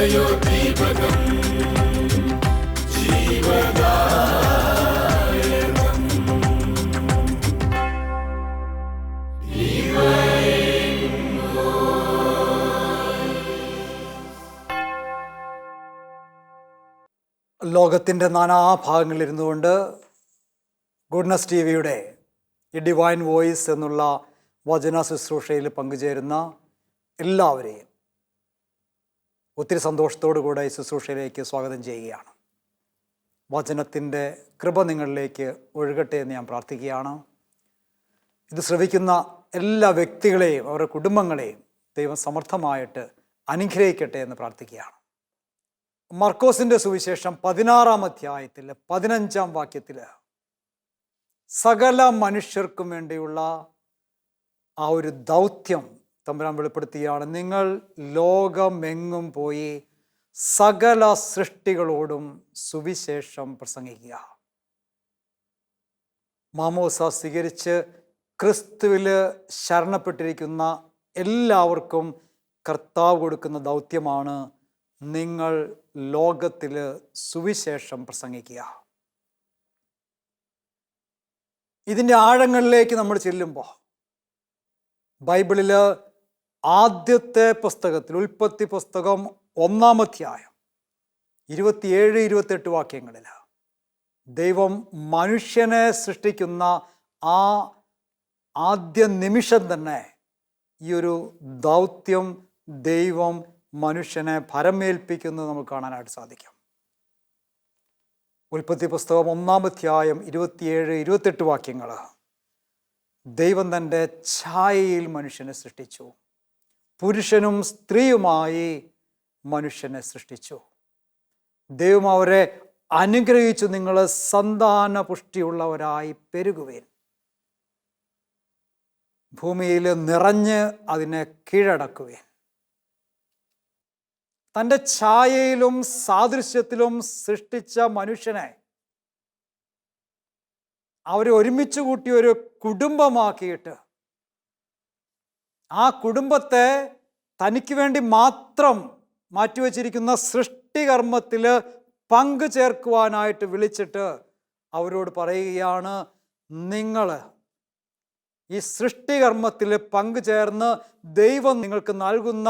ഹൃദയോദ്ദീപകം ജീവദായകം. ലോകത്തിൻ്റെ നാനാഭാഗങ്ങളിലിരുന്നു കൊണ്ട് goodness T വിയുടെ ഈ ഡിവൈൻ വോയിസ് എന്നുള്ള വചന ശുശ്രൂഷയിൽ പങ്കുചേരുന്ന എല്ലാവരെയും ഒത്തിരി സന്തോഷത്തോടു കൂടെ ഈ ശുശ്രൂഷയിലേക്ക് സ്വാഗതം ചെയ്യുകയാണ്. വചനത്തിൻ്റെ കൃപ നിങ്ങളിലേക്ക് ഒഴുകട്ടെ എന്ന് ഞാൻ പ്രാർത്ഥിക്കുകയാണ്. ഇത് ശ്രവിക്കുന്ന എല്ലാ വ്യക്തികളെയും അവരുടെ കുടുംബങ്ങളെയും ദൈവം സമർത്ഥമായിട്ട് അനുഗ്രഹിക്കട്ടെ എന്ന് പ്രാർത്ഥിക്കുകയാണ്. മർക്കോസിൻ്റെ സുവിശേഷം 16-ാം അധ്യായത്തിൽ 15-ാം വാക്യത്തിൽ സകല മനുഷ്യർക്കും വേണ്ടിയുള്ള ആ ഒരു ദൗത്യം തമ്പുരാൻ വെളിപ്പെടുത്തുകയാണ്. നിങ്ങൾ ലോകമെങ്ങും പോയി സകല സൃഷ്ടികളോടും സുവിശേഷം പ്രസംഗിക്കുക. മാമോസ സ്വീകരിച്ച് ക്രിസ്തുവിൽ ശരണപ്പെട്ടിരിക്കുന്ന എല്ലാവർക്കും കർത്താവ് കൊടുക്കുന്ന ദൗത്യമാണ് നിങ്ങൾ ലോകത്തിൽ സുവിശേഷം പ്രസംഗിക്കുക. ഇതിൻ്റെ ആഴങ്ങളിലേക്ക് നമ്മൾ ചെല്ലുമ്പോൾ ബൈബിളിൽ ആദ്യത്തെ പുസ്തകത്തിൽ ഉൽപ്പത്തി പുസ്തകം 1-ാം അധ്യായം 27-28 വാക്യങ്ങളിൽ ദൈവം മനുഷ്യനെ സൃഷ്ടിക്കുന്ന ആ ആദ്യ നിമിഷം തന്നെ ഈ ഒരു ദൗത്യം ദൈവം മനുഷ്യനെ ഭരമേൽപ്പിക്കുന്നത് നമുക്ക് കാണാനായിട്ട് സാധിക്കും. ഉൽപ്പത്തി പുസ്തകം 1-ാം അധ്യായം 27-28 വാക്യങ്ങൾ. ദൈവം തൻ്റെ ഛായയിൽ മനുഷ്യനെ സൃഷ്ടിച്ചു, പുരുഷനും സ്ത്രീയുമായി മനുഷ്യനെ സൃഷ്ടിച്ചു. ദൈവം അവരെ അനുഗ്രഹിച്ചു, നിങ്ങൾ സന്താന പുഷ്ടിയുള്ളവരായി പെരുകുവേൻ, ഭൂമിയിൽ നിറഞ്ഞ് അതിനെ കീഴടക്കുവേൻ. തൻ്റെ ഛായയിലും സാദൃശ്യത്തിലും സൃഷ്ടിച്ച മനുഷ്യനെ അവരെ ഒരുമിച്ച് കൂട്ടി ഒരു കുടുംബമാക്കിയിട്ട് ആ കുടുംബത്തെ തനിക്ക് വേണ്ടി മാത്രം മാറ്റിവെച്ചിരിക്കുന്ന സൃഷ്ടികർമ്മത്തിൽ പങ്കു ചേർക്കുവാനായിട്ട് വിളിച്ചിട്ട് അവരോട് പറയുകയാണ്, നിങ്ങൾ ഈ സൃഷ്ടികർമ്മത്തിൽ പങ്കുചേർന്ന് ദൈവം നിങ്ങൾക്ക് നൽകുന്ന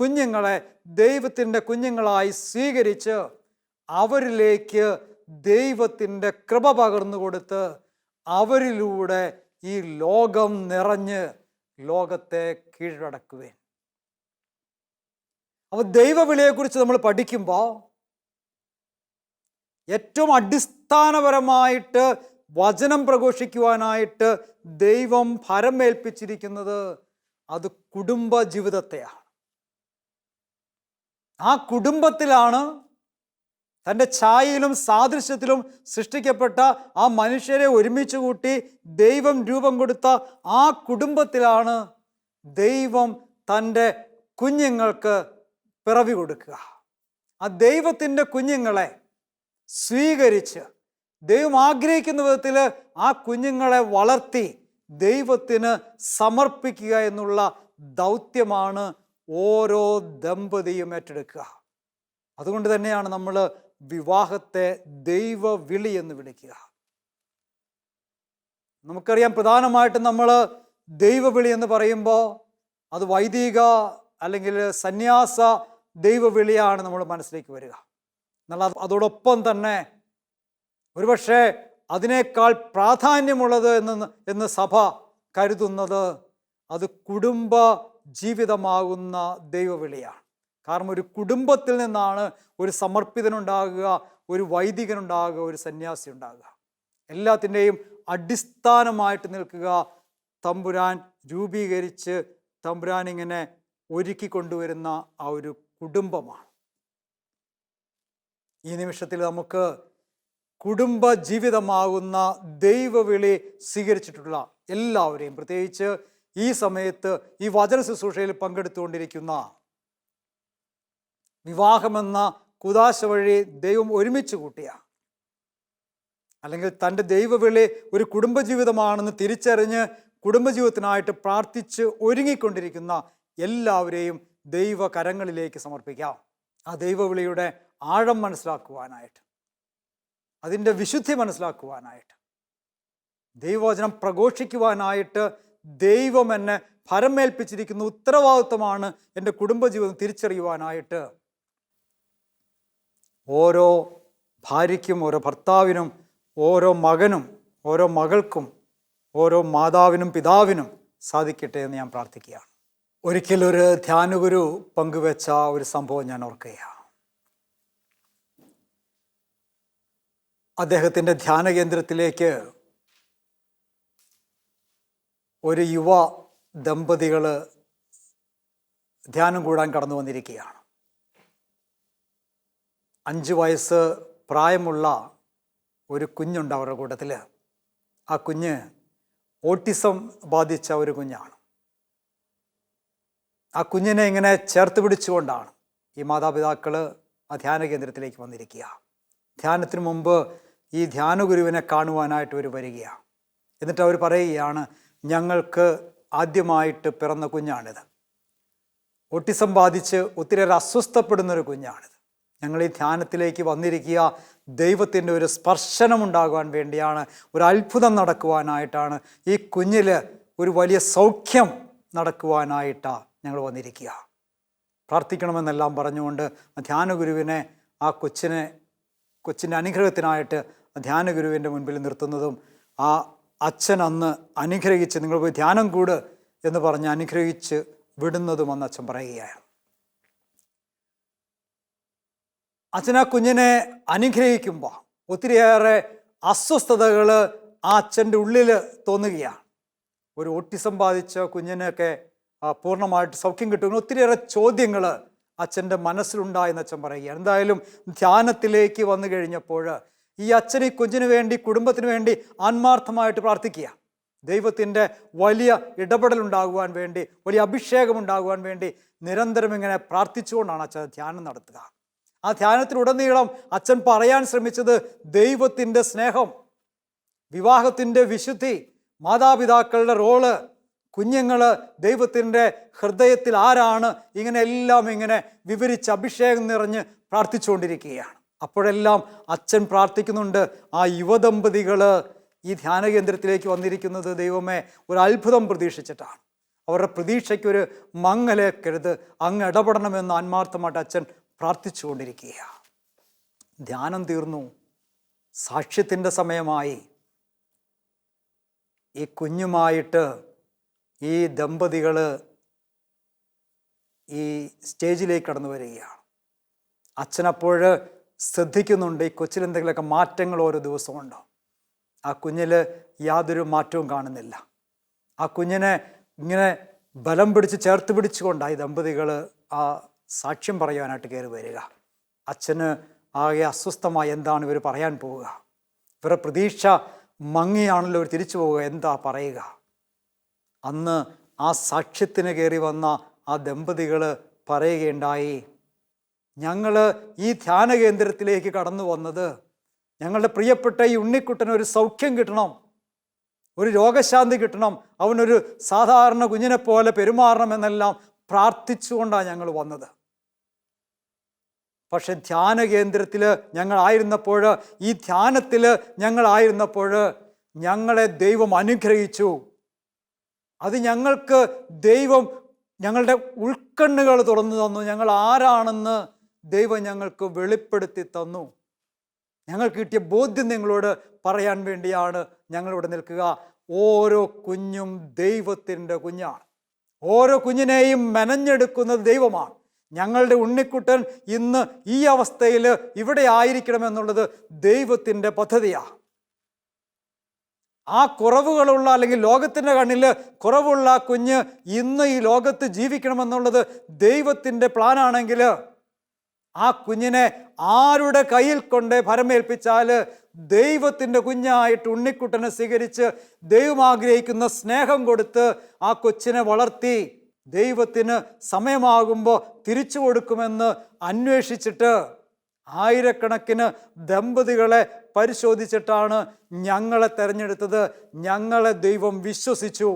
കുഞ്ഞുങ്ങളെ ദൈവത്തിൻ്റെ കുഞ്ഞുങ്ങളായി സ്വീകരിച്ച് അവരിലേക്ക് ദൈവത്തിൻ്റെ കൃപ പകർന്നു കൊടുത്ത് അവരിലൂടെ ഈ ലോകം നിറഞ്ഞ് ലോകത്തെ കീഴടക്കുവേൻ. അപ്പോൾ ദൈവവിളിയെക്കുറിച്ച് നമ്മൾ പഠിക്കുമ്പോൾ ഏറ്റവും അടിസ്ഥാനപരമായിട്ട് വചനം പ്രഘോഷിക്കുവാനായിട്ട് ദൈവം ഭരമേൽപ്പിച്ചിരിക്കുന്നത് അത് കുടുംബ ജീവിതത്തെയാണ്. ആ കുടുംബത്തിലാണ് തൻ്റെ ഛായയിലും സാദൃശ്യത്തിലും സൃഷ്ടിക്കപ്പെട്ട ആ മനുഷ്യരെ ഒരുമിച്ച് കൂട്ടി ദൈവം രൂപം കൊടുത്ത ആ കുടുംബത്തിലാണ് ദൈവം തൻ്റെ കുഞ്ഞുങ്ങൾക്ക് പിറവി കൊടുക്കുക. ആ ദൈവത്തിൻ്റെ കുഞ്ഞുങ്ങളെ സ്വീകരിച്ച് ദൈവം ആഗ്രഹിക്കുന്ന വിധത്തിൽ ആ കുഞ്ഞുങ്ങളെ വളർത്തി ദൈവത്തിന് സമർപ്പിക്കുക എന്നുള്ള ദൗത്യമാണ് ഓരോ ദമ്പതിയും ഏറ്റെടുക്കുക. അതുകൊണ്ട് തന്നെയാണ് നമ്മൾ വിവാഹത്തെ ദൈവവിളി എന്ന് വിളിക്കുക. നമുക്കറിയാം, പ്രധാനമായിട്ടും നമ്മൾ ദൈവവിളി എന്ന് പറയുമ്പോൾ അത് വൈദിക അല്ലെങ്കിൽ സന്യാസ ദൈവവിളിയാണ് നമ്മൾ മനസ്സിലേക്ക് വരിക. എന്നാൽ അതോടൊപ്പം തന്നെ ഒരുപക്ഷെ അതിനേക്കാൾ പ്രാധാന്യമുള്ളത് എന്ന് സഭ കരുതുന്നത് അത് കുടുംബ ജീവിതമാകുന്ന ദൈവവിളിയാണ്. കാരണം ഒരു കുടുംബത്തിൽ നിന്നാണ് ഒരു സമർപ്പിതനുണ്ടാകുക, ഒരു വൈദികനുണ്ടാകുക, ഒരു സന്യാസി ഉണ്ടാകുക. എല്ലാത്തിൻ്റെയും അടിസ്ഥാനമായിട്ട് നിൽക്കുക തമ്പുരാൻ രൂപീകരിച്ച് തമ്പുരാൻ ഇങ്ങനെ ഒരുക്കി കൊണ്ടുവരുന്ന ആ ഒരു കുടുംബമാണ്. ഈ നിമിഷത്തിൽ നമുക്ക് കുടുംബ ജീവിതമാകുന്ന ദൈവവിളി സ്വീകരിച്ചിട്ടുള്ള എല്ലാവരെയും, പ്രത്യേകിച്ച് ഈ സമയത്ത് ഈ വചന ശുശ്രൂഷയിൽ പങ്കെടുത്തുകൊണ്ടിരിക്കുന്ന, വിവാഹമെന്ന കുദാശ വഴി ദൈവം ഒരുമിച്ച് കൂട്ടിയ, അല്ലെങ്കിൽ തൻ്റെ ദൈവവിളി ഒരു കുടുംബജീവിതമാണെന്ന് തിരിച്ചറിഞ്ഞ് കുടുംബജീവിതത്തിനായിട്ട് പ്രാർത്ഥിച്ച് ഒരുങ്ങിക്കൊണ്ടിരിക്കുന്ന എല്ലാവരെയും ദൈവകരങ്ങളിലേക്ക് സമർപ്പിക്കാം. ആ ദൈവവിളിയുടെ ആഴം മനസ്സിലാക്കുവാനായിട്ട്, അതിൻ്റെ വിശുദ്ധി മനസ്സിലാക്കുവാനായിട്ട്, ദൈവവചനം പ്രഘോഷിക്കുവാനായിട്ട് ദൈവം എന്നെ ഭരമേൽപ്പിച്ചിരിക്കുന്ന ഉത്തരവാദിത്വമാണ് എൻ്റെ കുടുംബജീവിതം തിരിച്ചറിയുവാനായിട്ട് ഓരോ ഭാര്യയ്ക്കും, ഓരോ ഭർത്താവിനും, ഓരോ മകനും, ഓരോ മകൾക്കും, ഓരോ മാതാവിനും പിതാവിനും സാധിക്കട്ടെ എന്ന് ഞാൻ പ്രാർത്ഥിക്കുകയാണ്. ഒരിക്കലൊരു ധ്യാനഗുരു പങ്കുവെച്ച ഒരു സംഭവം ഞാൻ ഓർക്കുകയാണ്. അദ്ദേഹത്തിൻ്റെ ധ്യാന കേന്ദ്രത്തിലേക്ക് ഒരു യുവ ദമ്പതികൾ ധ്യാനം കൂടാൻ കടന്നു വന്നിരിക്കുകയാണ്. 5 വയസ്സ് പ്രായമുള്ള ഒരു കുഞ്ഞുണ്ട് അവരുടെ കൂട്ടത്തിൽ. ആ കുഞ്ഞ് ഓട്ടിസം ബാധിച്ച ഒരു കുഞ്ഞാണ്. ആ കുഞ്ഞിനെ ഇങ്ങനെ ചേർത്ത് പിടിച്ചുകൊണ്ടാണ് ഈ മാതാപിതാക്കൾ ആ ധ്യാന കേന്ദ്രത്തിലേക്ക് വന്നിരിക്കുക. ധ്യാനത്തിന് മുമ്പ് ഈ ധ്യാനഗുരുവിനെ കാണുവാനായിട്ട് അവർ വരികയാണ്. എന്നിട്ട് അവർ പറയുകയാണ്, ഞങ്ങൾക്ക് ആദ്യമായിട്ട് പിറന്ന കുഞ്ഞാണിത്. ഓട്ടിസം ബാധിച്ച് ഒത്തിരിയേറെ അസ്വസ്ഥപ്പെടുന്നൊരു കുഞ്ഞാണിത്. ഞങ്ങൾ ഈ ധ്യാനത്തിലേക്ക് വന്നിരിക്കുക ദൈവത്തിൻ്റെ ഒരു സ്പർശനം ഉണ്ടാകുവാൻ വേണ്ടിയാണ്, ഒരു അത്ഭുതം നടക്കുവാനായിട്ടാണ്, ഈ കുഞ്ഞിൽ ഒരു വലിയ സൗഖ്യം നടക്കുവാനായിട്ടാണ് ഞങ്ങൾ വന്നിരിക്കുക. പ്രാർത്ഥിക്കണമെന്നെല്ലാം പറഞ്ഞുകൊണ്ട് ധ്യാനഗുരുവിനെ ആ കൊച്ചിൻ്റെ അനുഗ്രഹത്തിനായിട്ട് ധ്യാനഗുരുവിൻ്റെ മുൻപിൽ നിർത്തുന്നതും, ആ അച്ഛൻ അന്ന് അനുഗ്രഹിച്ച് നിങ്ങൾ പോയി ധ്യാനം കൂട് എന്ന് പറഞ്ഞ് അനുഗ്രഹിച്ച് വിടുന്നതും അന്ന് അച്ഛൻ പറയുകയാണ്. അച്ഛൻ ആ കുഞ്ഞിനെ അനുഗ്രഹിക്കുമ്പോൾ ഒത്തിരിയേറെ അസ്വസ്ഥതകൾ ആ അച്ഛൻ്റെ ഉള്ളിൽ തോന്നുകയാണ്. ഒരു ഓട്ടിസം ബാധിച്ച കുഞ്ഞിനൊക്കെ പൂർണ്ണമായിട്ട് സൗഖ്യം കിട്ടുമെന്ന് ഒത്തിരിയേറെ ചോദ്യങ്ങൾ അച്ഛൻ്റെ മനസ്സിലുണ്ടായെന്ന് അച്ഛൻ പറയുകയാണ്. എന്തായാലും ധ്യാനത്തിലേക്ക് വന്നു കഴിഞ്ഞപ്പോൾ ഈ അച്ഛൻ ഈ കുഞ്ഞിന് വേണ്ടി, കുടുംബത്തിന് വേണ്ടി ആത്മാർത്ഥമായിട്ട് പ്രാർത്ഥിക്കുക. ദൈവത്തിൻ്റെ വലിയ ഇടപെടലുണ്ടാകുവാൻ വേണ്ടി, വലിയ അഭിഷേകം ഉണ്ടാകുവാൻ വേണ്ടി നിരന്തരം ഇങ്ങനെ പ്രാർത്ഥിച്ചുകൊണ്ടാണ് അച്ഛൻ ധ്യാനം നടത്തുക. ആ ധ്യാനത്തിലുടനീളം അച്ഛൻ പറയാൻ ശ്രമിച്ചത് ദൈവത്തിൻ്റെ സ്നേഹം, വിവാഹത്തിൻ്റെ വിശുദ്ധി, മാതാപിതാക്കളുടെ റോള്, കുഞ്ഞുങ്ങൾ ദൈവത്തിൻ്റെ ഹൃദയത്തിൽ ആരാണ്, ഇങ്ങനെ എല്ലാം ഇങ്ങനെ വിവരിച്ച് അഭിഷേകം നിറഞ്ഞ് പ്രാർത്ഥിച്ചുകൊണ്ടിരിക്കുകയാണ്. അപ്പോഴെല്ലാം അച്ഛൻ പ്രാർത്ഥിക്കുന്നുണ്ട്, ആ യുവദമ്പതികൾ ഈ ധ്യാന കേന്ദ്രത്തിലേക്ക് വന്നിരിക്കുന്നത് ദൈവമേ ഒരു അത്ഭുതം പ്രതീക്ഷിച്ചിട്ടാണ്. അവരുടെ പ്രതീക്ഷയ്ക്കൊരു മങ്ങലേക്കരുത്, അങ്ങ് ഇടപെടണമെന്ന് ആത്മാർത്ഥമായിട്ട് അച്ഛൻ പ്രാർത്ഥിച്ചുകൊണ്ടിരിക്കുകയാണ്. ധ്യാനം തീർന്നു, സാക്ഷ്യത്തിൻ്റെ സമയമായി. ഈ കുഞ്ഞുമായിട്ട് ഈ ദമ്പതികൾ ഈ സ്റ്റേജിലേക്ക് കടന്നു വരികയാണ്. അച്ഛനപ്പോൾ ശ്രദ്ധിക്കുന്നുണ്ട് ഈ കൊച്ചിൽ എന്തെങ്കിലുമൊക്കെ മാറ്റങ്ങൾ ഓരോ ദിവസമുണ്ടോ. ആ കുഞ്ഞിൽ യാതൊരു മാറ്റവും കാണുന്നില്ല. ആ കുഞ്ഞിനെ ഇങ്ങനെ ബലം പിടിച്ച് ചേർത്ത് പിടിച്ചുകൊണ്ടാണ് ഈ ദമ്പതികൾ ആ സാക്ഷ്യം പറയാനായിട്ട് കയറി വരിക. അച്ഛന് ആകെ അസ്വസ്ഥമായി, എന്താണ് ഇവർ പറയാൻ പോവുക, ഇവരുടെ പ്രതീക്ഷ മങ്ങിയാണല്ലോ ഇവർ തിരിച്ചു പോവുക, എന്താ പറയുക. അന്ന് ആ സാക്ഷ്യത്തിന് കയറി വന്ന ആ ദമ്പതികൾ പറയുകയുണ്ടായി, ഞങ്ങൾ ഈ ധ്യാന കേന്ദ്രത്തിലേക്ക് കടന്നു വന്നത് ഞങ്ങളുടെ പ്രിയപ്പെട്ട ഈ ഉണ്ണിക്കുട്ടന് ഒരു സൗഖ്യം കിട്ടണം, ഒരു രോഗശാന്തി കിട്ടണം, അവനൊരു സാധാരണ കുഞ്ഞിനെ പോലെ പെരുമാറണമെന്നെല്ലാം പ്രാർത്ഥിച്ചുകൊണ്ടാണ് ഞങ്ങൾ വന്നത്. പക്ഷെ ധ്യാന കേന്ദ്രത്തിൽ ഞങ്ങളായിരുന്നപ്പോൾ, ഈ ധ്യാനത്തിൽ ഞങ്ങളായിരുന്നപ്പോൾ ഞങ്ങളെ ദൈവം അനുഗ്രഹിച്ചു. അത് ഞങ്ങൾക്ക് ദൈവം ഞങ്ങളുടെ ഉൾക്കണ്ണുകൾ തുറന്നു തന്നു. ഞങ്ങൾ ആരാണെന്ന് ദൈവം ഞങ്ങൾക്ക് വെളിപ്പെടുത്തി തന്നു. ഞങ്ങൾക്ക് കിട്ടിയ ബോധ്യം നിങ്ങളോട് പറയാൻ വേണ്ടിയാണ് ഞങ്ങളിവിടെ നിൽക്കുക. ഓരോ കുഞ്ഞും ദൈവത്തിൻ്റെ കുഞ്ഞാണ്. ഓരോ കുഞ്ഞിനെയും മെനഞ്ഞെടുക്കുന്നത് ദൈവമാണ്. ഞങ്ങളുടെ ഉണ്ണിക്കുട്ടൻ ഇന്ന് ഈ അവസ്ഥയിൽ ഇവിടെ ആയിരിക്കണമെന്നുള്ളത് ദൈവത്തിൻ്റെ പദ്ധതിയാണ്. ആ കുറവുകളുള്ള, അല്ലെങ്കിൽ ലോകത്തിൻ്റെ കണ്ണിൽ കുറവുള്ള കുഞ്ഞ് ഇന്ന് ഈ ലോകത്ത് ജീവിക്കണമെന്നുള്ളത് ദൈവത്തിൻ്റെ പ്ലാനാണെങ്കിൽ ആ കുഞ്ഞിനെ ആരുടെ കയ്യിൽ കൊണ്ട് ഭരമേൽപ്പിച്ചാൽ ദൈവത്തിൻ്റെ കുഞ്ഞായിട്ട് ഉണ്ണിക്കുട്ടനെ സ്വീകരിച്ച് ദൈവം ആഗ്രഹിക്കുന്ന സ്നേഹം കൊടുത്ത് ആ കൊച്ചിനെ വളർത്തി ദൈവത്തിന് സമയമാകുമ്പോൾ തിരിച്ചു കൊടുക്കുമെന്ന് അന്വേഷിച്ചിട്ട് ആയിരക്കണക്കിന് ദമ്പതികളെ പരിശോധിച്ചിട്ടാണ് ഞങ്ങളെ തിരഞ്ഞെടുത്തത്. ഞങ്ങളെ ദൈവം വിശ്വസിച്ചു.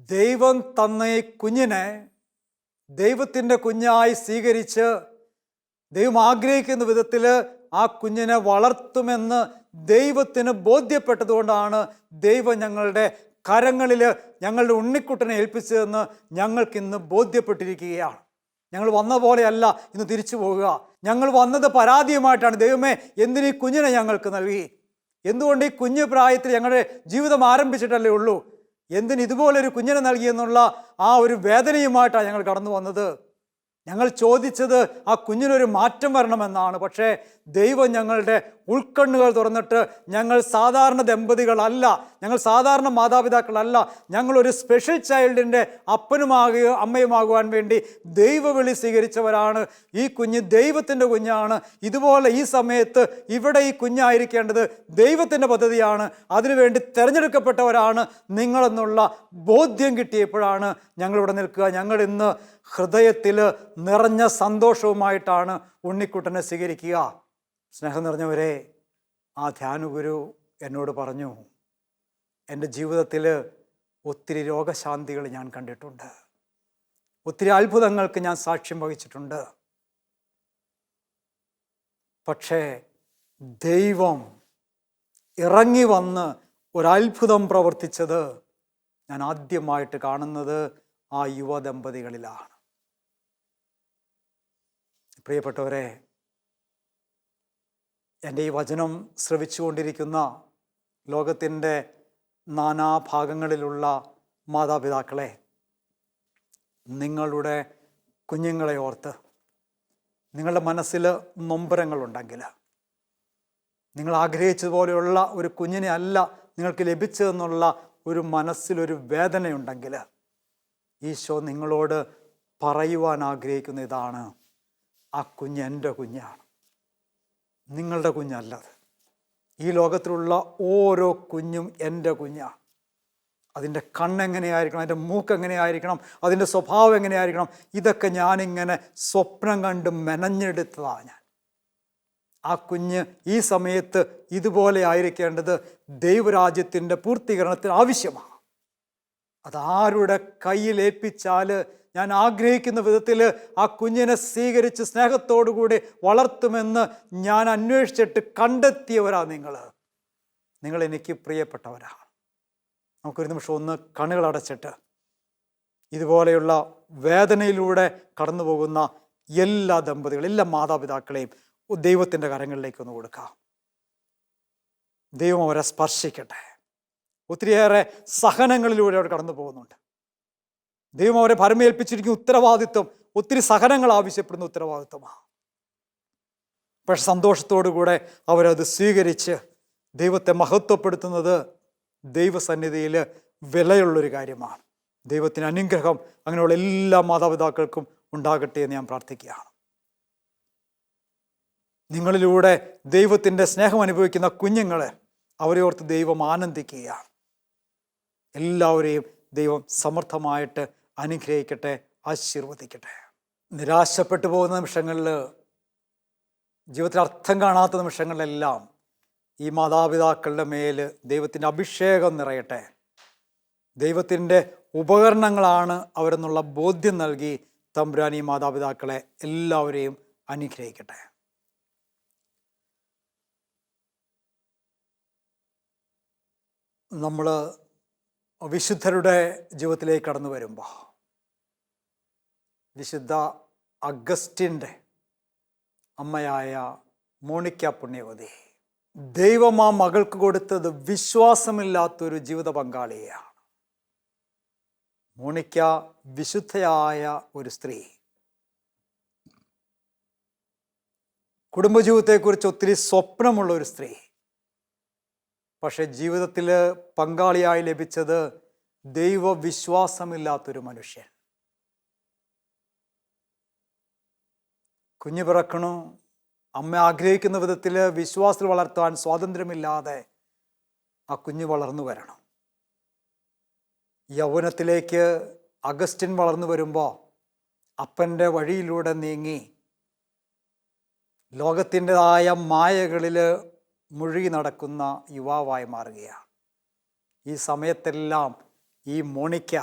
ദൈവം തന്ന ഈ കുഞ്ഞിനെ ദൈവത്തിൻ്റെ കുഞ്ഞായി സ്വീകരിച്ച് ദൈവം ആഗ്രഹിക്കുന്ന വിധത്തിൽ ആ കുഞ്ഞിനെ വളർത്തുമെന്ന് ദൈവത്തിന് ബോധ്യപ്പെട്ടതുകൊണ്ടാണ് ദൈവം ഞങ്ങളുടെ കരങ്ങളിൽ ഞങ്ങളുടെ ഉണ്ണിക്കുട്ടനെ ഏൽപ്പിച്ചതെന്ന് ഞങ്ങൾക്കിന്ന് ബോധ്യപ്പെട്ടിരിക്കുകയാണ്. ഞങ്ങൾ വന്ന പോലെയല്ല ഇന്ന് തിരിച്ചു പോകുക. ഞങ്ങൾ വന്നത് പരാതിയുമായിട്ടാണ്. ദൈവമേ, എന്തിനീ കുഞ്ഞിനെ ഞങ്ങൾക്ക് നൽകി? എന്തുകൊണ്ട് ഈ കുഞ്ഞു പ്രായത്തിൽ ഞങ്ങളുടെ ജീവിതം ആരംഭിച്ചിട്ടല്ലേ ഉള്ളൂ? എന്തിന് ഇതുപോലൊരു കുഞ്ഞിനെ നൽകിയെന്നുള്ള ആ ഒരു വേദനയുമായിട്ടാണ് ഞങ്ങൾ കടന്നു വന്നത്. ഞങ്ങൾ ചോദിച്ചത് ആ കുഞ്ഞിനൊരു മാറ്റം വരണമെന്നാണ്. പക്ഷേ ദൈവം ഞങ്ങളുടെ ഉൾക്കണ്ണുകൾ തുറന്നിട്ട് ഞങ്ങൾ സാധാരണ ദമ്പതികളല്ല, ഞങ്ങൾ സാധാരണ മാതാപിതാക്കളല്ല, ഞങ്ങളൊരു സ്പെഷ്യൽ ചൈൽഡിൻ്റെ അമ്മയുമാകുവാൻ വേണ്ടി ദൈവവിളി സ്വീകരിച്ചവരാണ്. ഈ കുഞ്ഞ് ദൈവത്തിൻ്റെ കുഞ്ഞാണ്. ഇതുപോലെ ഈ സമയത്ത് ഇവിടെ ഈ കുഞ്ഞായിരിക്കേണ്ടത് ദൈവത്തിൻ്റെ പദ്ധതിയാണ്. അതിനുവേണ്ടി തിരഞ്ഞെടുക്കപ്പെട്ടവരാണ് നിങ്ങളെന്നുള്ള ബോധ്യം കിട്ടിയപ്പോഴാണ് ഞങ്ങളിവിടെ നിൽക്കുക. ഞങ്ങൾ ഇന്ന് ഹൃദയത്തിൽ നിറഞ്ഞ സന്തോഷവുമായിട്ടാണ് ഉണ്ണിക്കുട്ടനെ സ്വീകരിക്കുക. സ്നേഹം നിറഞ്ഞവരെ, ആ ധ്യാനഗുരു എന്നോട് പറഞ്ഞു, എൻ്റെ ജീവിതത്തിൽ ഒത്തിരി രോഗശാന്തികൾ ഞാൻ കണ്ടിട്ടുണ്ട്, ഒത്തിരി അത്ഭുതങ്ങൾക്ക് ഞാൻ സാക്ഷ്യം വഹിച്ചിട്ടുണ്ട്. പക്ഷേ ദൈവം ഇറങ്ങി വന്ന് ഒരത്ഭുതം പ്രവർത്തിച്ചത് ഞാൻ ആദ്യമായിട്ട് കാണുന്നത് ആ യുവദമ്പതികളിലാണ്. പ്രിയപ്പെട്ടവരെ, എൻ്റെ ഈ വചനം ശ്രവിച്ചുകൊണ്ടിരിക്കുന്ന ലോകത്തിൻ്റെ നാനാഭാഗങ്ങളിലുള്ള മാതാപിതാക്കളെ, നിങ്ങളുടെ കുഞ്ഞുങ്ങളെ ഓർത്ത് നിങ്ങളുടെ മനസ്സിൽ നൊമ്പരങ്ങളുണ്ടെങ്കിൽ, നിങ്ങൾ ആഗ്രഹിച്ചതുപോലെയുള്ള ഒരു കുഞ്ഞിനെ അല്ല നിങ്ങൾക്ക് ലഭിച്ചതെന്നുള്ള ഒരു മനസ്സിലൊരു വേദനയുണ്ടെങ്കിൽ, ഈശോ നിങ്ങളോട് പറയുവാൻ ആഗ്രഹിക്കുന്ന ഇതാണ്: ആ കുഞ്ഞ് എൻ്റെ കുഞ്ഞാണ്, നിങ്ങളുടെ കുഞ്ഞല്ലത്. ഈ ലോകത്തിലുള്ള ഓരോ കുഞ്ഞും എൻ്റെ കുഞ്ഞാണ്. അതിൻ്റെ കണ്ണെങ്ങനെയായിരിക്കണം, അതിൻ്റെ മൂക്ക് എങ്ങനെയായിരിക്കണം, അതിൻ്റെ സ്വഭാവം എങ്ങനെയായിരിക്കണം, ഇതൊക്കെ ഞാനിങ്ങനെ സ്വപ്നം കണ്ട് മെനഞ്ഞെടുത്തതാണ് ഞാൻ. ആ കുഞ്ഞ് ഈ സമയത്ത് ഇതുപോലെ ആയിരിക്കേണ്ടത് ദൈവരാജ്യത്തിൻ്റെ പൂർത്തീകരണത്തിന് ആവശ്യമാണ്. അതാരുടെ കയ്യിൽ ഏൽപ്പിച്ചാൽ ഞാൻ ആഗ്രഹിക്കുന്ന വിധത്തിൽ ആ കുഞ്ഞിനെ സ്വീകരിച്ച് സ്നേഹത്തോടുകൂടി വളർത്തുമെന്ന് ഞാൻ അന്വേഷിച്ചിട്ട് കണ്ടെത്തിയവരാണ് നിങ്ങൾ എനിക്ക് പ്രിയപ്പെട്ടവരാണ്. നമുക്കൊരു നിമിഷം ഒന്ന് കണ്ണുകളടച്ചിട്ട് ഇതുപോലെയുള്ള വേദനയിലൂടെ കടന്നു പോകുന്ന എല്ലാ ദമ്പതികളും, എല്ലാ മാതാപിതാക്കളെയും ദൈവത്തിൻ്റെ കരങ്ങളിലേക്ക് ഒന്ന് കൊടുക്കാം. ദൈവം അവരെ സ്പർശിക്കട്ടെ. ഒത്തിരിയേറെ സഹനങ്ങളിലൂടെ അവർ കടന്നു പോകുന്നുണ്ട്. ദൈവം അവരെ ഭരമേൽപ്പിച്ചിരിക്കുന്ന ഉത്തരവാദിത്വം ഒത്തിരി സഹനങ്ങൾ ആവശ്യപ്പെടുന്ന ഉത്തരവാദിത്വമാണ്. പക്ഷെ സന്തോഷത്തോടുകൂടെ അവരത് സ്വീകരിച്ച് ദൈവത്തെ മഹത്വപ്പെടുത്തുന്നത് ദൈവസന്നിധിയിൽ വിലയുള്ളൊരു കാര്യമാണ്. ദൈവത്തിന് അനുഗ്രഹം അങ്ങനെയുള്ള എല്ലാ മാതാപിതാക്കൾക്കും ഉണ്ടാകട്ടെ എന്ന് ഞാൻ പ്രാർത്ഥിക്കുകയാണ്. നിങ്ങളിലൂടെ ദൈവത്തിൻ്റെ സ്നേഹം അനുഭവിക്കുന്ന കുഞ്ഞുങ്ങളെ അവരെ ഓർത്ത് ദൈവം ആനന്ദിക്കുകയാണ്. എല്ലാവരെയും ദൈവം സമർത്ഥമായിട്ട് അനുഗ്രഹിക്കട്ടെ, ആശീർവദിക്കട്ടെ. നിരാശപ്പെട്ടു പോകുന്ന നിമിഷങ്ങളിൽ, ജീവിതത്തിൽ അർത്ഥം കാണാത്ത നിമിഷങ്ങളിലെല്ലാം ഈ മാതാപിതാക്കളുടെ മേൽ ദൈവത്തിൻ്റെ അഭിഷേകം നിറയട്ടെ. ദൈവത്തിൻ്റെ ഉപകരണങ്ങളാണ് അവരെന്നുള്ള ബോധ്യം നൽകി തമ്പുരാൻ ഈ മാതാപിതാക്കളെ എല്ലാവരെയും അനുഗ്രഹിക്കട്ടെ. നമ്മൾ വിശുദ്ധരുടെ ജീവിതത്തിലേക്ക് കടന്നു വരുമ്പോൾ, വിശുദ്ധ അഗസ്റ്റിൻ്റെ അമ്മയായ മോണിക്ക പുണ്യവതി, ദൈവം ആ മകൾക്ക് കൊടുത്തത് വിശ്വാസമില്ലാത്തൊരു ജീവിത പങ്കാളിയാണ്. മോണിക്ക വിശുദ്ധയായ ഒരു സ്ത്രീ, കുടുംബജീവിതത്തെക്കുറിച്ച് ഒത്തിരി സ്വപ്നമുള്ള ഒരു സ്ത്രീ. പക്ഷെ ജീവിതത്തിൽ പങ്കാളിയായി ലഭിച്ചത് ദൈവവിശ്വാസമില്ലാത്തൊരു മനുഷ്യൻ. കുഞ്ഞ് പിറക്കണു, അമ്മ ആഗ്രഹിക്കുന്ന വിധത്തിൽ വിശ്വാസത്തിൽ വളർത്താൻ സ്വാതന്ത്ര്യമില്ലാതെ ആ കുഞ്ഞ് വളർന്നു വരണം. യൗവനത്തിലേക്ക് അഗസ്റ്റിൻ വളർന്നു വരുമ്പോൾ അപ്പൻ്റെ വഴിയിലൂടെ നീങ്ങി ലോകത്തിൻ്റെതായ മായകളിൽ മുഴുകി നടക്കുന്ന യുവാവായി മാറുകയാണ്. ഈ സമയത്തെല്ലാം ഈ മോണിക്ക,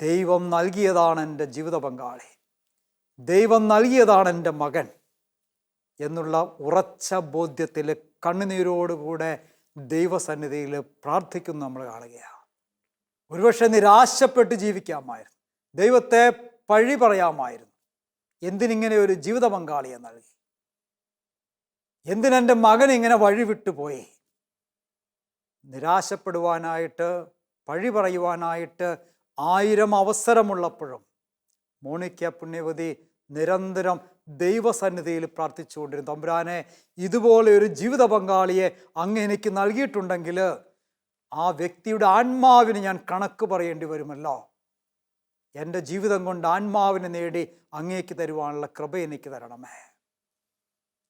ദൈവം നൽകിയതാണ് എൻ്റെ ജീവിത പങ്കാളി, ദൈവം നൽകിയതാണ് എൻ്റെ മകൻ എന്നുള്ള ഉറച്ച ബോധ്യത്തിൽ കണ്ണുനീരോടുകൂടെ ദൈവസന്നിധിയിൽ പ്രാർത്ഥിക്കുന്നു നമ്മൾ കാണുകയാണ്. ഒരുപക്ഷെ നിരാശപ്പെട്ട് ജീവിക്കാമായിരുന്നു, ദൈവത്തെ പഴി പറയാമായിരുന്നു. എന്തിനിങ്ങനെ ഒരു ജീവിത പങ്കാളിയെ നൽകി? എന്തിനെൻ്റെ മകൻ ഇങ്ങനെ വഴി വിട്ടുപോയി? നിരാശപ്പെടുവാനായിട്ട്, പഴി പറയുവാനായിട്ട് 1000 അവസരമുള്ളപ്പോഴും മോണിക്ക പുണ്യവതി നിരന്തരം ദൈവസന്നിധിയിൽ പ്രാർത്ഥിച്ചുകൊണ്ടിരുന്നു. തമ്പുരാനെ, ഇതുപോലെ ഒരു ജീവിത പങ്കാളിയെ അങ്ങ് എനിക്ക് നൽകിയിട്ടുണ്ടെങ്കിൽ ആ വ്യക്തിയുടെ ആത്മാവിന് ഞാൻ കണക്ക് പറയേണ്ടി വരുമല്ലോ. എൻ്റെ ജീവിതം കൊണ്ട് ആത്മാവിനെ നേടി അങ്ങേക്ക് തരുവാനുള്ള കൃപ എനിക്ക് തരണമേ.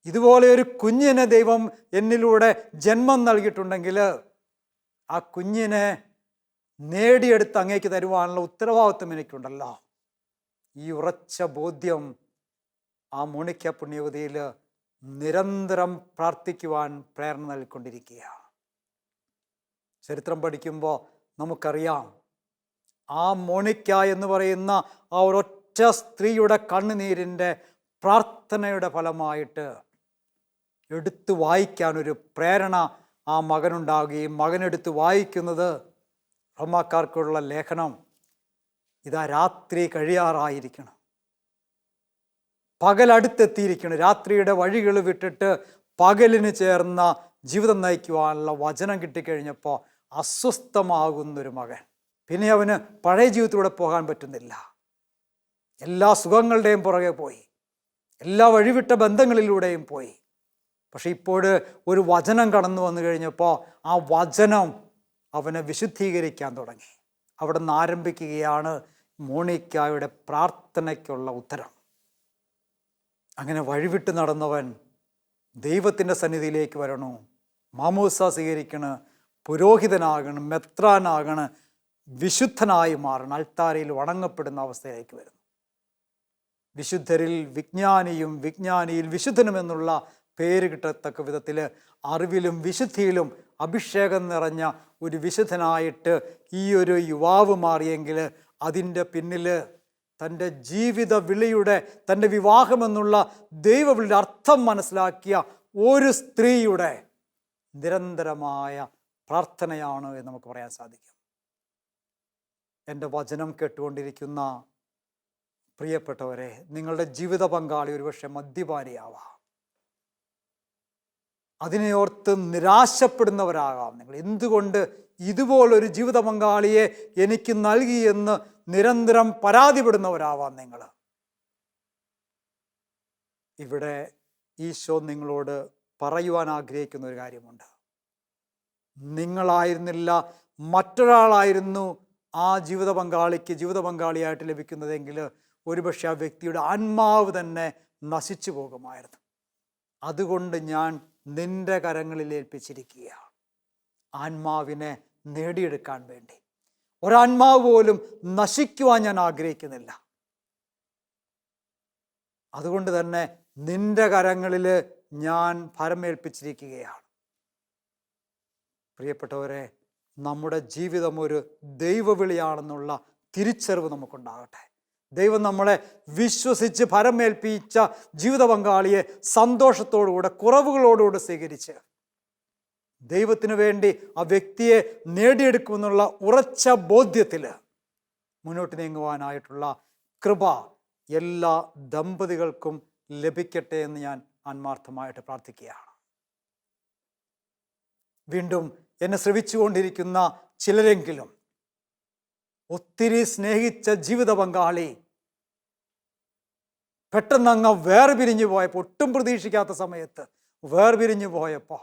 ഇതുപോലെ ഒരു കുഞ്ഞിനെ ദൈവം എന്നിലൂടെ ജന്മം നൽകിയിട്ടുണ്ടെങ്കിൽ ആ കുഞ്ഞിനെ നേടിയെടുത്ത് അങ്ങേക്ക് തരുവാനുള്ള ഉത്തരവാദിത്വം എനിക്കുണ്ടല്ലോ. ഈ ഉറച്ച ബോധ്യം ആ മോണിക്ക പുണ്യവതിയിൽ നിരന്തരം പ്രാർത്ഥിക്കുവാൻ പ്രേരണ നൽകിക്കൊണ്ടിരിക്കുകയാണ്. ചരിത്രം പഠിക്കുമ്പോൾ നമുക്കറിയാം, ആ മോണിക്ക എന്ന് പറയുന്ന ആ ഒരൊറ്റ സ്ത്രീയുടെ കണ്ണുനീരിൻ്റെ പ്രാർത്ഥനയുടെ ഫലമായിട്ട് എടുത്തു വായിക്കാനൊരു പ്രേരണ ആ മകനുണ്ടാകുകയും മകനെടുത്ത് വായിക്കുന്നത് റോമാക്കാർക്കുള്ള ലേഖനം, ഇതാ രാത്രി കഴിയാറായിരിക്കണം, പകലടുത്തെത്തിയിരിക്കണം, രാത്രിയുടെ വഴികൾ വിട്ടിട്ട് പകലിന് ചേർന്ന ജീവിതം നയിക്കുവാനുള്ള വചനം കിട്ടിക്കഴിഞ്ഞപ്പോൾ അസ്വസ്ഥമാകുന്നൊരു മകൻ. പിന്നെ അവന് പഴയ ജീവിതത്തിലൂടെ പോകാൻ പറ്റുന്നില്ല. എല്ലാ സുഖങ്ങളുടെയും പുറകെ പോയി, എല്ലാ വഴിവിട്ട ബന്ധങ്ങളിലൂടെയും പോയി. പക്ഷെ ഇപ്പോൾ ഒരു വചനം കടന്നു വന്നു കഴിഞ്ഞപ്പോൾ ആ വചനം അവനെ വിശുദ്ധീകരിക്കാൻ തുടങ്ങി. അവിടെ നിന്ന് ആരംഭിക്കുകയാണ് മോണിക്കായുടെ പ്രാർത്ഥനയ്ക്കുള്ള ഉത്തരം. അങ്ങനെ വഴിവിട്ട് നടന്നവൻ ദൈവത്തിൻ്റെ സന്നിധിയിലേക്ക് വരണു, മാമോസ സ്വീകരിക്കണം, പുരോഹിതനാകണം, മെത്രാനാകണം, വിശുദ്ധനായി മാറണം, അൾത്താരയിൽ വണങ്ങപ്പെടുന്ന അവസ്ഥയിലേക്ക് വരുന്നു. വിശുദ്ധരിൽ വിജ്ഞാനിയും വിജ്ഞാനിയിൽ വിശുദ്ധനും എന്നുള്ള പേര് കിട്ടത്തക്ക വിധത്തിൽ അറിവിലും വിശുദ്ധിയിലും അഭിഷേകം നിറഞ്ഞ ഒരു വിശുദ്ധനായിട്ട് ഈ ഒരു യുവാവ് മാറിയെങ്കിൽ അതിൻ്റെ പിന്നിൽ തൻ്റെ ജീവിത വിളിയുടെ, തൻ്റെ വിവാഹമെന്നുള്ള ദൈവവിളിയുടെ അർത്ഥം മനസ്സിലാക്കിയ ഒരു സ്ത്രീയുടെ നിരന്തരമായ പ്രാർത്ഥനയാണ് എന്ന് നമുക്ക് പറയാൻ സാധിക്കും. എൻ്റെ വചനം കേട്ടുകൊണ്ടിരിക്കുന്ന പ്രിയപ്പെട്ടവരെ, നിങ്ങളുടെ ജീവിത പങ്കാളി ഒരുപക്ഷെ മദ്യപാനിയാവാം. അതിനെ ഓർത്ത് നിരാശപ്പെടുന്നവരാകാം നിങ്ങൾ. എന്തുകൊണ്ട് ഇതുപോലൊരു ജീവിത പങ്കാളിയെ എനിക്ക് നൽകിയെന്ന് നിരന്തരം പരാതിപ്പെടുന്നവരാവാം നിങ്ങൾ. ഇവിടെ ഈശോ നിങ്ങളോട് പറയുവാൻ ആഗ്രഹിക്കുന്ന ഒരു കാര്യമുണ്ട്. നിങ്ങളായിരുന്നില്ല, മറ്റൊരാളായിരുന്നു ആ ജീവിത പങ്കാളിയായിട്ട് ലഭിക്കുന്നതെങ്കിൽ ഒരുപക്ഷെ ആ വ്യക്തിയുടെ ആത്മാവ് തന്നെ നശിച്ചു പോകുമായിരുന്നു. അതുകൊണ്ട് ഞാൻ നിന്റെ കരങ്ങളിൽ ഏൽപ്പിച്ചിരിക്കുകയാണ്, ആത്മാവിനെ നേടിയെടുക്കാൻ വേണ്ടി. ഒരാത്മാവ് പോലും നശിക്കുവാൻ ഞാൻ ആഗ്രഹിക്കുന്നില്ല. അതുകൊണ്ട് തന്നെ നിന്റെ കരങ്ങളിൽ ഞാൻ ഭരമേൽപ്പിച്ചിരിക്കുകയാണ്. പ്രിയപ്പെട്ടവരെ, നമ്മുടെ ജീവിതം ഒരു ദൈവവിളിയാണെന്നുള്ള തിരിച്ചറിവ് നമുക്കുണ്ടാകട്ടെ. ദൈവം നമ്മളെ വിശ്വസിച്ച് ഭരമേൽപ്പിച്ച ജീവിത പങ്കാളിയെ സന്തോഷത്തോടുകൂടെ, കുറവുകളോടുകൂടെ സ്വീകരിച്ച് ദൈവത്തിന് വേണ്ടി ആ വ്യക്തിയെ നേടിയെടുക്കുമെന്നുള്ള ഉറച്ച ബോധ്യത്തിൽ മുന്നോട്ട് നീങ്ങുവാനായിട്ടുള്ള കൃപ എല്ലാ ദമ്പതികൾക്കും ലഭിക്കട്ടെ എന്ന് ഞാൻ ആത്മാർത്ഥമായിട്ട് പ്രാർത്ഥിക്കുകയാണ്. വീണ്ടും എന്നെ ശ്രവിച്ചുകൊണ്ടിരിക്കുന്ന ചിലരെങ്കിലും ഒത്തിരി സ്നേഹിച്ച ജീവിത പങ്കാളി പെട്ടെന്നങ്ങ് വേർപിരിഞ്ഞു പോയപ്പോൾ, ഒട്ടും പ്രതീക്ഷിക്കാത്ത സമയത്ത് വേർപിരിഞ്ഞു പോയപ്പോൾ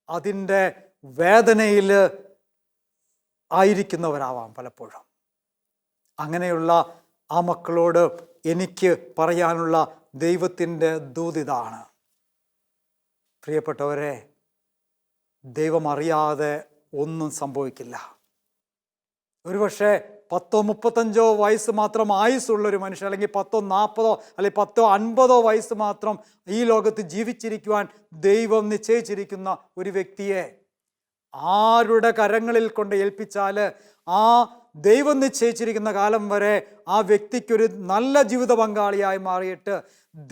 അതിൻ്റെ വേദനയിൽ ആയിരിക്കുന്നവരാവാം പലപ്പോഴും. അങ്ങനെയുള്ള ആ മക്കളോട് എനിക്ക് പറയാനുള്ള ദൈവത്തിൻ്റെ ദൂതിതാണ്. പ്രിയപ്പെട്ടവരെ, ദൈവം അറിയാതെ ഒന്നും സംഭവിക്കില്ല. ഒരുപക്ഷെ 10-35 വയസ്സ് മാത്രം ആയുസ്സുള്ളൊരു മനുഷ്യൻ, അല്ലെങ്കിൽ 10-40 അല്ലെങ്കിൽ 10-50 വയസ്സ് മാത്രം ഈ ലോകത്ത് ജീവിച്ചിരിക്കുവാൻ ദൈവം നിശ്ചയിച്ചിരിക്കുന്ന ഒരു വ്യക്തിയെ ആരുടെ കരങ്ങളിൽ കൊണ്ട് ഏൽപ്പിച്ചാൽ ആ ദൈവം നിശ്ചയിച്ചിരിക്കുന്ന കാലം വരെ ആ വ്യക്തിക്കൊരു നല്ല ജീവിത പങ്കാളിയായി മാറിയിട്ട്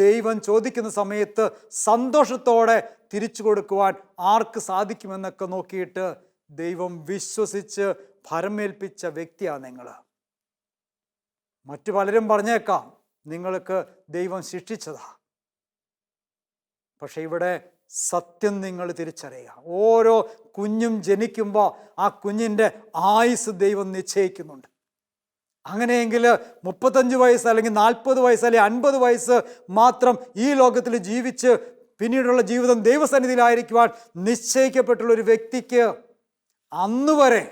ദൈവം ചോദിക്കുന്ന സമയത്ത് സന്തോഷത്തോടെ തിരിച്ചു കൊടുക്കുവാൻ ആർക്ക് സാധിക്കുമെന്നൊക്കെ നോക്കിയിട്ട് ദൈവം വിശ്വസിച്ച് ഭരമേൽപ്പിച്ച വ്യക്തിയാണ് നിങ്ങൾ. മറ്റു പലരും പറഞ്ഞേക്കാം നിങ്ങൾക്ക് ദൈവം ശിക്ഷിച്ചതാ. പക്ഷെ ഇവിടെ സത്യം നിങ്ങൾ തിരിച്ചറിയുക. ഓരോ കുഞ്ഞും ജനിക്കുമ്പോൾ ആ കുഞ്ഞിൻ്റെ ആയുസ് ദൈവം നിശ്ചയിക്കുന്നുണ്ട്. അങ്ങനെയെങ്കിൽ 35 വയസ്സ് അല്ലെങ്കിൽ 40 വയസ്സ് അല്ലെങ്കിൽ 50 വയസ്സ് മാത്രം ഈ ലോകത്തിൽ ജീവിച്ച് പിന്നീടുള്ള ജീവിതം ദൈവസന്നിധിയിലായിരിക്കുവാൻ നിശ്ചയിക്കപ്പെട്ടുള്ള ഒരു വ്യക്തിക്ക് അന്നുവരെ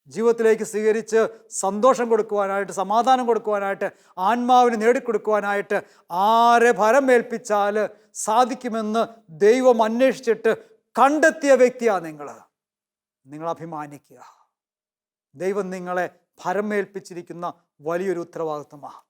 ജീവിതത്തിലേക്ക് സ്വീകരിച്ച് സന്തോഷം കൊടുക്കുവാനായിട്ട്, സമാധാനം കൊടുക്കുവാനായിട്ട്, ആത്മാവിന് നേടിക്കൊടുക്കുവാനായിട്ട് ആരെ ഭരം ഏൽപ്പിച്ചാൽ സാധിക്കുമെന്ന് ദൈവം അന്വേഷിച്ചിട്ട് കണ്ടെത്തിയ വ്യക്തിയാണ് നിങ്ങൾ അഭിമാനിക്കുക. ദൈവം നിങ്ങളെ ഭരമേൽപ്പിച്ചിരിക്കുന്ന വലിയൊരു ഉത്തരവാദിത്വമാണ്.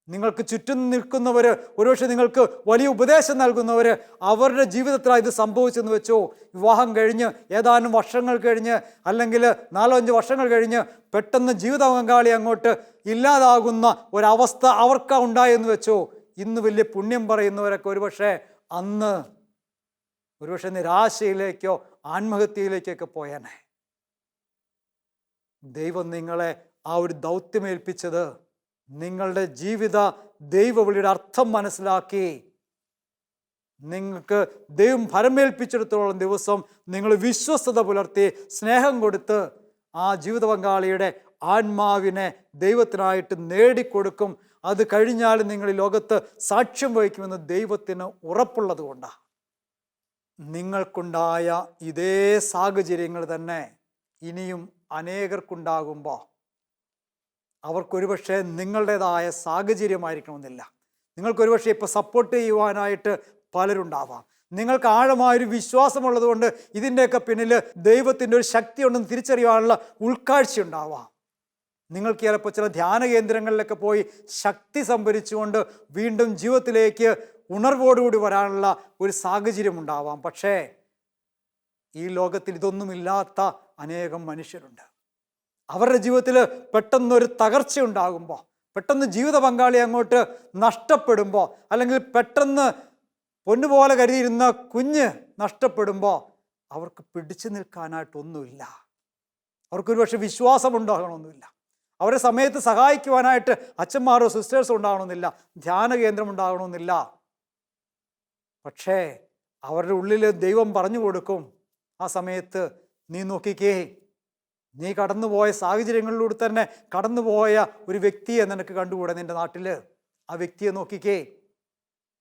നിങ്ങൾക്ക് ചുറ്റും നിൽക്കുന്നവർ, ഒരുപക്ഷെ നിങ്ങൾക്ക് വലിയ ഉപദേശം നൽകുന്നവർ, അവരുടെ ജീവിതത്തിലാണ് ഇത് സംഭവിച്ചെന്ന് വെച്ചോ, വിവാഹം കഴിഞ്ഞ് ഏതാനും വർഷങ്ങൾ കഴിഞ്ഞ് അല്ലെങ്കിൽ 4-5 വർഷങ്ങൾ കഴിഞ്ഞ് പെട്ടെന്ന് ജീവിത പങ്കാളി അങ്ങോട്ട് ഇല്ലാതാകുന്ന ഒരവസ്ഥ അവർക്ക് ഉണ്ടായെന്ന് വെച്ചോ, ഇന്ന് വലിയ പുണ്യം പറയുന്നവരൊക്കെ ഒരുപക്ഷെ അന്ന് നിരാശയിലേക്കോ ആത്മഹത്യയിലേക്കൊക്കെ പോയേനെ. ദൈവം നിങ്ങളെ ആ ഒരു ദൗത്യമേൽപ്പിച്ചത് നിങ്ങളുടെ ജീവിത ദൈവവിളിയുടെ അർത്ഥം മനസ്സിലാക്കി നിങ്ങൾക്ക് ദൈവം ഭരമേൽപ്പിച്ചിടത്തോളം ദിവസം നിങ്ങൾ വിശ്വസ്തത പുലർത്തി സ്നേഹം കൊടുത്ത് ആ ജീവിത പങ്കാളിയുടെ ആത്മാവിനെ ദൈവത്തിനായിട്ട് നേടിക്കൊടുക്കും. അത് കഴിഞ്ഞാൽ നിങ്ങൾ ഈ ലോകത്ത് സാക്ഷ്യം വഹിക്കുമെന്ന് ദൈവത്തിന് ഉറപ്പുള്ളത് കൊണ്ടാണ്. നിങ്ങൾക്കുണ്ടായ ഇതേ സാഹചര്യങ്ങൾ തന്നെ ഇനിയും അനേകർക്കുണ്ടാകുമ്പോൾ അവർക്കൊരുപക്ഷെ നിങ്ങളുടേതായ സാഹചര്യമായിരിക്കണമെന്നില്ല. നിങ്ങൾക്കൊരുപക്ഷെ ഇപ്പോൾ സപ്പോർട്ട് ചെയ്യുവാനായിട്ട് പലരുണ്ടാവാം. നിങ്ങൾക്ക് ആഴമായൊരു വിശ്വാസമുള്ളത് കൊണ്ട് ഇതിൻ്റെയൊക്കെ പിന്നിൽ ദൈവത്തിൻ്റെ ഒരു ശക്തി ഉണ്ടെന്ന് തിരിച്ചറിയാനുള്ള ഉൾക്കാഴ്ച ഉണ്ടാവാം. നിങ്ങൾക്ക് ചിലപ്പോൾ ചില ധ്യാന കേന്ദ്രങ്ങളിലൊക്കെ പോയി ശക്തി സംഭരിച്ചുകൊണ്ട് വീണ്ടും ജീവിതത്തിലേക്ക് ഉണർവോടുകൂടി വരാനുള്ള ഒരു സാഹചര്യം ഉണ്ടാവാം. പക്ഷേ ഈ ലോകത്തിൽ ഇതൊന്നുമില്ലാത്ത അനേകം മനുഷ്യരുണ്ട്. അവരുടെ ജീവിതത്തിൽ പെട്ടെന്നൊരു തകർച്ച ഉണ്ടാകുമ്പോൾ, പെട്ടെന്ന് ജീവിത പങ്കാളി അങ്ങോട്ട് നഷ്ടപ്പെടുമ്പോൾ, അല്ലെങ്കിൽ പെട്ടെന്ന് പൊന്നുപോലെ കരുതിയിരുന്ന കുഞ്ഞ് നഷ്ടപ്പെടുമ്പോൾ അവർക്ക് പിടിച്ചു നിൽക്കാനായിട്ടൊന്നുമില്ല. അവർക്കൊരു പക്ഷേ വിശ്വാസം ഉണ്ടാകണമെന്നില്ല. അവരെ സമയത്ത് സഹായിക്കുവാനായിട്ട് അച്ഛന്മാരോ സിസ്റ്റേഴ്സോ ഉണ്ടാകണമെന്നില്ല, ധ്യാന കേന്ദ്രം ഉണ്ടാകണമെന്നില്ല. പക്ഷേ അവരുടെ ഉള്ളിൽ ദൈവം പറഞ്ഞു കൊടുക്കും, ആ സമയത്ത് നീ നോക്കിക്കേ, നീ കടന്നുപോയ സാഹചര്യങ്ങളിലൂടെ തന്നെ കടന്നുപോയ ഒരു വ്യക്തിയെ നിനക്ക് കണ്ടുകൂടെ നിൻ്റെ നാട്ടിൽ? ആ വ്യക്തിയെ നോക്കിക്കേ.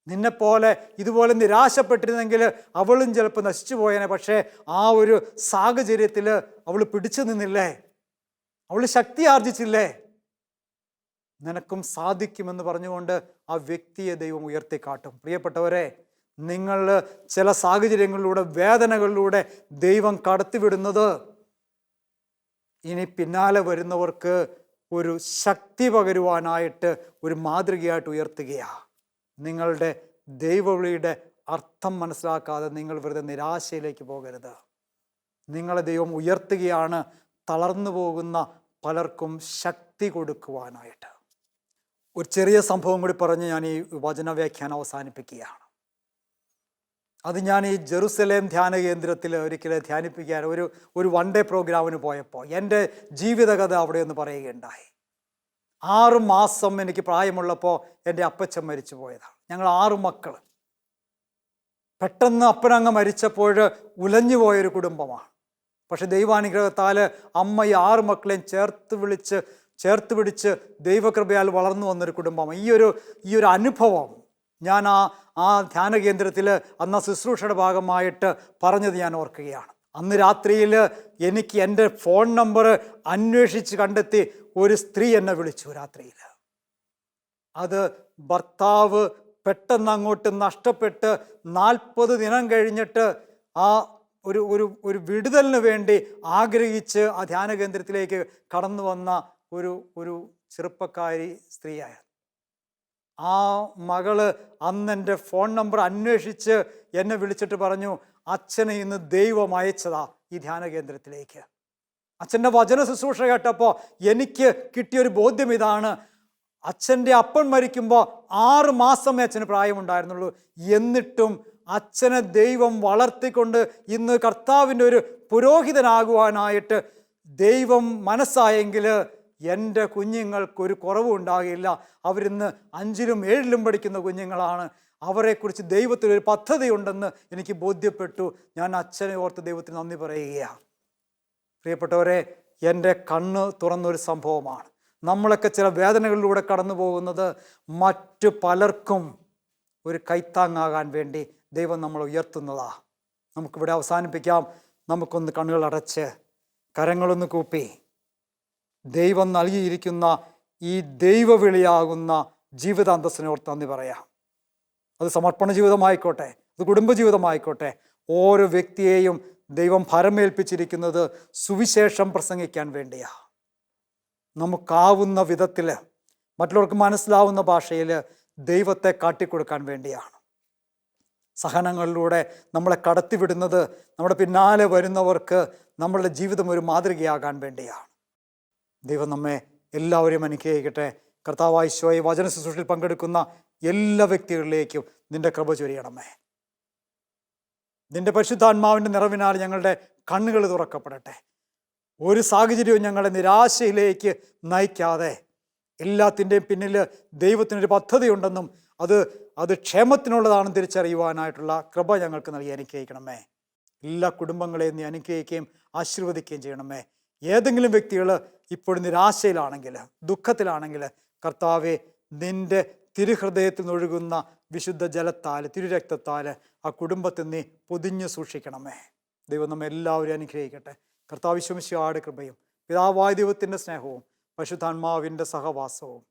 നിന്നെപ്പോലെ ഇതുപോലെ നിരാശപ്പെട്ടിരുന്നെങ്കിൽ അവളും ചിലപ്പോൾ നശിച്ചു പോയേനെ. പക്ഷേ ആ ഒരു സാഹചര്യത്തിൽ അവൾ പിടിച്ചു നിന്നില്ലേ, അവൾ ശക്തി ആർജിച്ചില്ലേ, നിനക്കും സാധിക്കുമെന്ന് പറഞ്ഞുകൊണ്ട് ആ വ്യക്തിയെ ദൈവം ഉയർത്തിക്കാട്ടും. പ്രിയപ്പെട്ടവരെ, നിങ്ങൾ ചില സാഹചര്യങ്ങളിലൂടെ, വേദനകളിലൂടെ ദൈവം കടത്തിവിടുന്നത് ഇനി പിന്നാലെ വരുന്നവർക്ക് ഒരു ശക്തി പകരുവാനായിട്ട്, ഒരു മാതൃകയായിട്ട് ഉയർത്തുകയാണ്. നിങ്ങളുടെ ദൈവവിളിയുടെ അർത്ഥം മനസ്സിലാക്കാതെ നിങ്ങൾ വെറുതെ നിരാശയിലേക്ക് പോകരുത്. നിങ്ങളെ ദൈവം ഉയർത്തുകയാണ് തളർന്നു പോകുന്ന പലർക്കും ശക്തി കൊടുക്കുവാനായിട്ട്. ഒരു ചെറിയ സംഭവം കൂടി പറഞ്ഞ് ഞാൻ ഈ വചനവ്യാഖ്യാനം അവസാനിപ്പിക്കുകയാണ്. അത് ഞാൻ ഈ ജെറുസലേം ധ്യാന കേന്ദ്രത്തിൽ ഒരിക്കലും ധ്യാനിപ്പിക്കാൻ ഒരു 1 ഡേ പ്രോഗ്രാമിന് പോയപ്പോൾ എൻ്റെ ജീവിതകഥ അവിടെ ഒന്ന് പറയുകയുണ്ടായി. 6 മാസം എനിക്ക് പ്രായമുള്ളപ്പോൾ എൻ്റെ അപ്പച്ചൻ മരിച്ചു പോയതാണ്. ഞങ്ങൾ 6 മക്കൾ. പെട്ടെന്ന് അപ്പനങ്ങ് മരിച്ചപ്പോൾ ഉലഞ്ഞു പോയൊരു കുടുംബമാണ്. പക്ഷെ ദൈവാനുഗ്രഹത്താൽ അമ്മ ഈ 6 മക്കളെയും ചേർത്ത് പിടിച്ച് ദൈവകൃപയാൽ വളർന്നു വന്നൊരു കുടുംബമാണ്. ഈ ഒരു അനുഭവം ഞാൻ ആ ധ്യാന കേന്ദ്രത്തിൽ അന്ന് ശുശ്രൂഷയുടെ ഭാഗമായിട്ട് പറഞ്ഞത് ഞാൻ ഓർക്കുകയാണ്. അന്ന് രാത്രിയിൽ എനിക്ക് എൻ്റെ ഫോൺ നമ്പർ അന്വേഷിച്ച് കണ്ടെത്തി ഒരു സ്ത്രീ എന്നെ വിളിച്ചു രാത്രിയിൽ. അത് ഭർത്താവ് പെട്ടെന്ന് അങ്ങോട്ട് നഷ്ടപ്പെട്ട് 40 ദിനം കഴിഞ്ഞിട്ട് ആ ഒരു വിടുതലിന് വേണ്ടി ആഗ്രഹിച്ച് ആ ധ്യാന കേന്ദ്രത്തിലേക്ക് കടന്നു വന്ന ഒരു ചെറുപ്പക്കാരി സ്ത്രീയായ ആ മകള് അന്ന് എൻ്റെ ഫോൺ നമ്പർ അന്വേഷിച്ച് എന്നെ വിളിച്ചിട്ട് പറഞ്ഞു, അച്ഛനെ ഇന്ന് ദൈവം അയച്ചതാ ഈ ധ്യാന കേന്ദ്രത്തിലേക്ക്. അച്ഛൻ്റെ വചന ശുശ്രൂഷ കേട്ടപ്പോൾ എനിക്ക് കിട്ടിയൊരു ബോധ്യം ഇതാണ്. അച്ഛൻ്റെ അപ്പൻ മരിക്കുമ്പോൾ 6 മാസമേ അച്ഛന് പ്രായമുണ്ടായിരുന്നുള്ളൂ. എന്നിട്ടും അച്ഛനെ ദൈവം വളർത്തിക്കൊണ്ട് ഇന്ന് കർത്താവിൻ്റെ ഒരു പുരോഹിതനാകുവാനായിട്ട് ദൈവം മനസ്സായെങ്കിൽ എൻ്റെ കുഞ്ഞുങ്ങൾക്കൊരു കുറവും ഉണ്ടാകില്ല. അവരിന്ന് 5ലും 7ലും പഠിക്കുന്ന കുഞ്ഞുങ്ങളാണ്. അവരെക്കുറിച്ച് ദൈവത്തിനൊരു പദ്ധതി ഉണ്ടെന്ന് എനിക്ക് ബോധ്യപ്പെട്ടു. ഞാൻ അച്ഛനെ ഓർത്ത് ദൈവത്തിന് നന്ദി പറയുകയാണ്. പ്രിയപ്പെട്ടവരെ, എൻ്റെ കണ്ണ് തുറന്നൊരു സംഭവമാണ്. നമ്മളൊക്കെ ചില വേദനകളിലൂടെ കടന്നു പോകുന്നത് മറ്റു പലർക്കും ഒരു കൈത്താങ്ങാകാൻ വേണ്ടി ദൈവം നമ്മളെ ഉയർത്തുന്നതാണ്. നമുക്കിവിടെ അവസാനിപ്പിക്കാം. നമുക്കൊന്ന് കണ്ണുകൾ അടച്ച് കരങ്ങളൊന്ന് കൂപ്പി ദൈവം നൽകിയിരിക്കുന്ന ഈ ദൈവവിളിയാകുന്ന ജീവിതാന്തസ്സിനെ ഓർത്ത് നന്ദി പറയാം. അത് സമർപ്പണ ജീവിതമായിക്കോട്ടെ, അത് കുടുംബജീവിതമായിക്കോട്ടെ, ഓരോ വ്യക്തിയെയും ദൈവം ഭരമേൽപ്പിച്ചിരിക്കുന്നത് സുവിശേഷം പ്രസംഗിക്കാൻ വേണ്ടിയാണ്. നമുക്കാവുന്ന വിധത്തിൽ മറ്റുള്ളവർക്ക് മനസ്സിലാവുന്ന ഭാഷയിൽ ദൈവത്തെ കാട്ടിക്കൊടുക്കാൻ വേണ്ടിയാണ്. സഹനങ്ങളിലൂടെ നമ്മളെ കടത്തിവിടുന്നത് നമ്മുടെ പിന്നാലെ വരുന്നവർക്ക് നമ്മളുടെ ജീവിതം ഒരു മാതൃകയാകാൻ വേണ്ടിയാണ്. ദൈവം നമ്മെ എല്ലാവരെയും അനുഗ്രഹിക്കട്ടെ. കർത്താവായ ഈശോയെ വചന ശുശ്രൂഷയിൽ പങ്കെടുക്കുന്ന എല്ലാ വ്യക്തികളിലേക്കും നിന്റെ കൃപ ചൊരിയണമേ. നിന്റെ പരിശുദ്ധാത്മാവിൻ്റെ നിറവിനാൽ ഞങ്ങളുടെ കണ്ണുകൾ തുറക്കപ്പെടട്ടെ. ഒരു സാഹചര്യവും ഞങ്ങളെ നിരാശയിലേക്ക് നയിക്കാതെ എല്ലാത്തിൻ്റെയും പിന്നിൽ ദൈവത്തിനൊരു പദ്ധതിയുണ്ടെന്നും അത് ക്ഷേമത്തിനുള്ളതാണെന്ന് തിരിച്ചറിയുവാനായിട്ടുള്ള കൃപ ഞങ്ങൾക്ക് നൽകി അനുഗ്രഹിക്കണമേ. എല്ലാ കുടുംബങ്ങളെയും നീ അനുഗ്രഹിക്കുകയും ആശീർവദിക്കുകയും ചെയ്യണമേ. ഏതെങ്കിലും വ്യക്തികൾ ഇപ്പോഴും നിരാശയിലാണെങ്കിൽ, ദുഃഖത്തിലാണെങ്കിൽ, കർത്താവെ നിൻ്റെ തിരുഹൃദയത്തിൽ നിന്നൊഴുകുന്ന വിശുദ്ധ ജലത്താൽ, തിരുരക്തത്താൽ ആ കുടുംബത്തെ നീ പൊതിഞ്ഞ് സൂക്ഷിക്കണമേ. ദൈവം നമ്മെ എല്ലാവരും അനുഗ്രഹിക്കട്ടെ. കർത്താവ് ഈശോമിശിഹായുടെ കൃപയും പിതാവായ ദൈവത്തിൻ്റെ സ്നേഹവും പരിശുദ്ധാത്മാവിൻ്റെ സഹവാസവും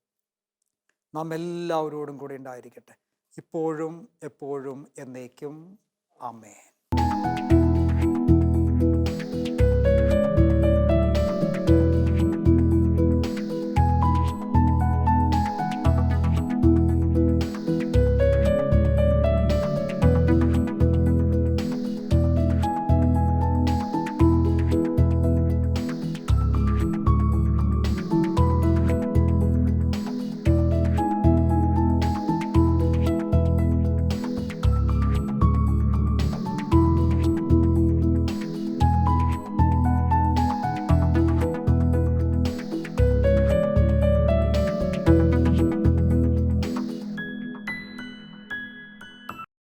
നാം എല്ലാവരോടും കൂടി ഉണ്ടായിരിക്കട്ടെ, ഇപ്പോഴും എപ്പോഴും എന്നേക്കും. ആമേൻ.